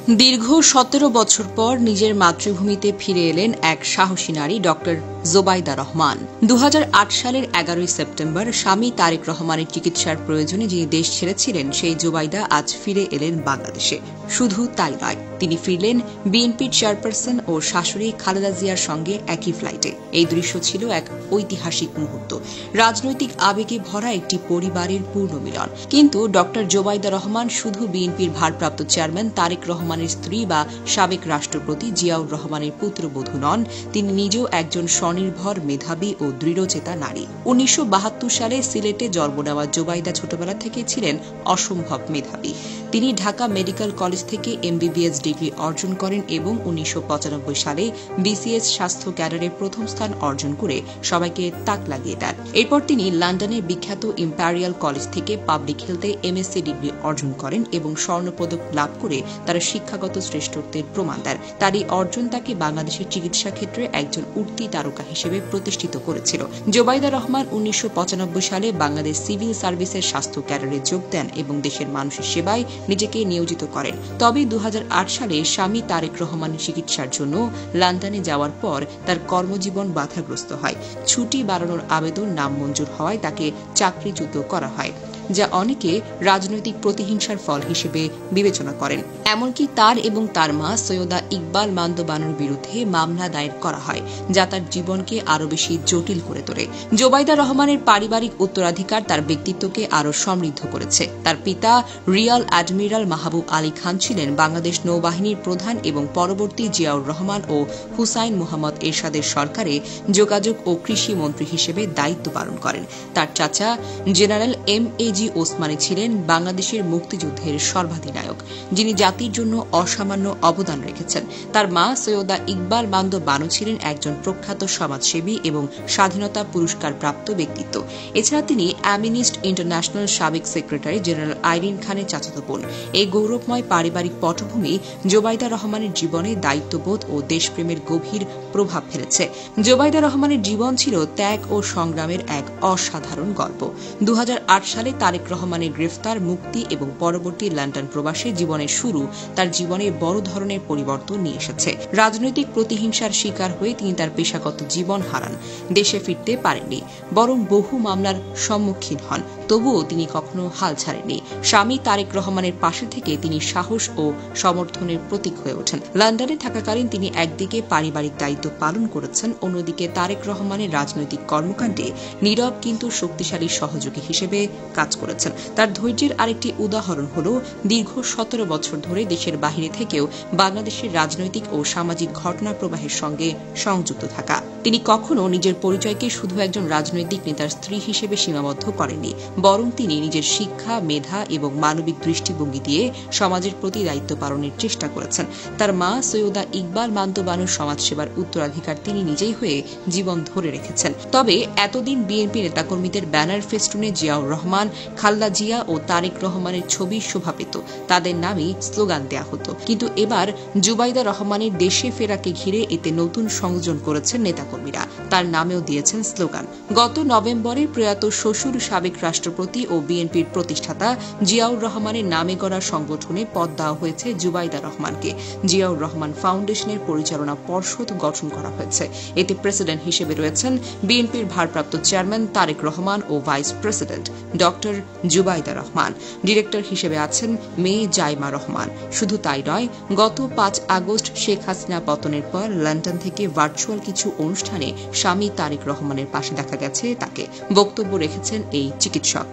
দীর্ঘ ১৭ বছর পর নিজের মাতৃভূমিতে ফিরে এলেন এক সাহসী নারী ডক্টর জোবাইদা রহমান। ২০০৮ সালের ১১ সেপ্টেম্বর স্বামী তারেক রহমানের চিকিৎসার প্রয়োজনে যিনি দেশ ছেড়েছিলেন সেই জোবাইদা আজ ফিরে এলেন বাংলাদেশে। শুধু তাই নয়, তিনি ফিরলেন বিএনপির চেয়ারপারসন ও শাশুড়ি খালেদা জিয়ার সঙ্গে একই ফ্লাইটে। এই দৃশ্য ছিল এক ঐতিহাসিক মুহূর্ত, রাজনৈতিক আবেগে ভরা একটি পরিবারের পূর্ণ মিলন। কিন্তু ডক্টর জোবাইদা রহমান শুধু বিএনপির ভারপ্রাপ্ত চেয়ারম্যান তারেক রহমানের স্ত্রী বা সাবেক রাষ্ট্রপতি জিয়াউর রহমানের পুত্রবধূ নন, তিনি নিজেও একজন স্বনির্ভর, মেধাবী ও দৃঢ়চেতা নারী। ১৯৭২ সালে সিলেটে জন্ম নেওয়া জোবাইদা ছোটবেলা থেকে ছিলেন অসম্ভব মেধাবী। তিনি ঢাকা মেডিকেল কলেজ থেকে এমবিবিএস ডিগ্রি অর্জন করেন এবং ১৯৯৫ সালে বিসিএস স্বাস্থ্য ক্যাডারে প্রথম স্থান অর্জন করে সবাইকে তাক লাগিয়ে দেন। এরপর তিনি লন্ডনের বিখ্যাত ইম্পেরিয়াল কলেজ থেকে পাবলিক হেলথে এমএসসি ডিগ্রি অর্জন করেন এবং স্বর্ণপদক লাভ করে তার শিক্ষাগত শ্রেষ্ঠত্বের প্রমাণ দেন। তার এই অর্জন তাকে বাংলাদেশের চিকিৎসা ক্ষেত্রে একজন উঠতি তারকা হিসেবে প্রতিষ্ঠিত করেছিল। জোবাইদা রহমান ১৯৯৫ সালে বাংলাদেশ সিভিল সার্ভিসের স্বাস্থ্য ক্যাডারে যোগ দেন এবং দেশের মানুষের সেবায় নিজেকে নিয়োজিত করেন। তবে ২০০৮ সালে স্বামী তারেক রহমানের চিকিৎসার জন্য লন্ডনে যাওয়ার পর তার কর্মজীবন বাধাগ্রস্ত হয়। ছুটি বাড়ানোর আবেদন নামঞ্জুর হওয়ায় তাকে চাকরিচ্যুত করা হয়, যা অনেকে রাজনৈতিক প্রতিহিংসার ফল হিসেবে বিবেচনা করেন। এমনকি তার এবং তার মা সৈয়দা ইকবাল মান্দ বানুর বিরুদ্ধে মামলা দায়ের করা হয়, যা তার জীবনকে আরও বেশি জটিল করে তোলে। জোবাইদা রহমানের পারিবারিক উত্তরাধিকার তার ব্যক্তিত্বকে আরও সমৃদ্ধ করেছে। তার পিতা রিয়াল অ্যাডমিরাল মাহবুব আলী খান ছিলেন বাংলাদেশ নৌবাহিনীর প্রধান এবং পরবর্তী জিয়াউর রহমান ও হুসাইন মোহাম্মদ এরশাদের সরকারে যোগাযোগ ও কৃষি মন্ত্রী হিসেবে দায়িত্ব পালন করেন। তার চাচা জেনারেল এম.এ.জি. ওসমানী ছিলেন বাংলাদেশের মুক্তিযুদ্ধের সর্বাধিনায়ক, যিনি জাতির জন্য অসামান্য অবদান রেখেছেন। তার মা সৈয়দা ইকবাল মান্দ বানু ছিলেন একজন প্রখ্যাত সমাজসেবী এবং স্বাধীনতা পুরস্কার প্রাপ্ত ব্যক্তিত্ব। এছাড়া তিনি অ্যামনিস্ট ইন্টারন্যাশনাল সাবেক সেক্রেটারি জেনারেল আইরিন খানের চাচাতো বোন। এই গৌরবময় পারিবারিক পটভূমি জোবাইদা রহমানের জীবনে দায়িত্ববোধ ও দেশপ্রেমের গভীর প্রভাব ফেলেছে। জোবাইদা রহমানের জীবন ছিল ত্যাগ ও সংগ্রামের এক অসাধারণ গল্প। ২০০৮ সালে তারেক রহমানের গ্রেফতার, মুক্তি এবং পরবর্তী লন্ডন প্রবাসে জীবনের শুরু তার জীবনে বড় ধরনের পরিবর্তন নিয়ে এসেছে। রাজনৈতিক প্রতিহিংসার শিকার হয়ে তিনি তার পেশাগত জীবন হারান, দেশে ফিরতে পারেননি, বরং বহু মামলার সম্মুখীন হন। তবুও তিনি কখনো হাল ছাড়েননি। স্বামী তারেক রহমানের পাশে থেকে তিনি সাহস ও সমর্থনের প্রতীক হয়ে ওঠেন। লন্ডনে থাকাকালীন তিনি একদিকে পারিবারিক দায়িত্ব পালন করেছেন, অন্যদিকে তারেক রহমানের রাজনৈতিক কর্মকাণ্ডে নীরব কিন্তু শক্তিশালী সহযোগী হিসেবে কাজ করেছেন। তার ধৈর্যের আরেকটি উদাহরণ হল দীর্ঘ ১৭ বছর ধরে দেশের বাহিরে থেকেও বাংলাদেশের রাজনৈতিক ও সামাজিক ঘটনা প্রবাহের সঙ্গে সংযুক্ত থাকা। তিনি কখনো নিজের পরিচয়কে শুধু একজন রাজনৈতিক নেতার স্ত্রী হিসেবে সীমাবদ্ধ করেননি, বরং তিনি নিজের শিক্ষা, মেধা এবং মানবিক দৃষ্টিভঙ্গি দিয়ে সমাজের প্রতি দায়িত্ব পালনের চেষ্টা করেছেন। তার মা সৈয়দা ইকবাল মান্দ বানুর সমাজসেবার উত্তরাধিকার তিনি নিজেই হয়ে জীবন ধরে রেখেছেন। তবে এতদিন বিএনপি নেতাকর্মীদের ব্যানার ফেস্টুনে জিয়াউর রহমান, খালেদা জিয়া ও তারেক রহমানের ছবি শোভা পেত, তাদের নামে স্লোগান দেয়া হতো। কিন্তু এবার জোবাইদা রহমানের দেশে ফেরাকে ঘিরে এতে নতুন সংযোজন করেছেন নেতাকর্মীরা, তার নামেও দিয়েছেন স্লোগান। গত নভেম্বরে প্রয়াত শ্বশুর সাবেক রাষ্ট্রপতি ও বিএনপির প্রতিষ্ঠাতা জিয়াউর রহমানের নামে গড়া সংগঠনে পদ দেওয়া হয়েছে জোবাইদা রহমানকে। জিয়াউর রহমান ফাউন্ডেশনের পরিচালনা পর্ষদ গঠন করা হয়েছে। এতে প্রেসিডেন্ট হিসেবে রয়েছেন বিএনপির ভারপ্রাপ্ত চেয়ারম্যান তারেক রহমান ও vice president doctor Zubaida Rahman. Director হিসেবে আছেন মেয়ে জাইমা রহমান। শুধু তাই নয়, গত ৫ আগস্ট শেখ হাসিনা পতনের পর লন্ডন থেকে ভার্চুয়াল কিছু অনুষ্ঠানে স্বামী তারেক রহমানের পাশে দেখা গেছে তাকে। বক্তব্য রেখেছেন এই চিকিৎসক।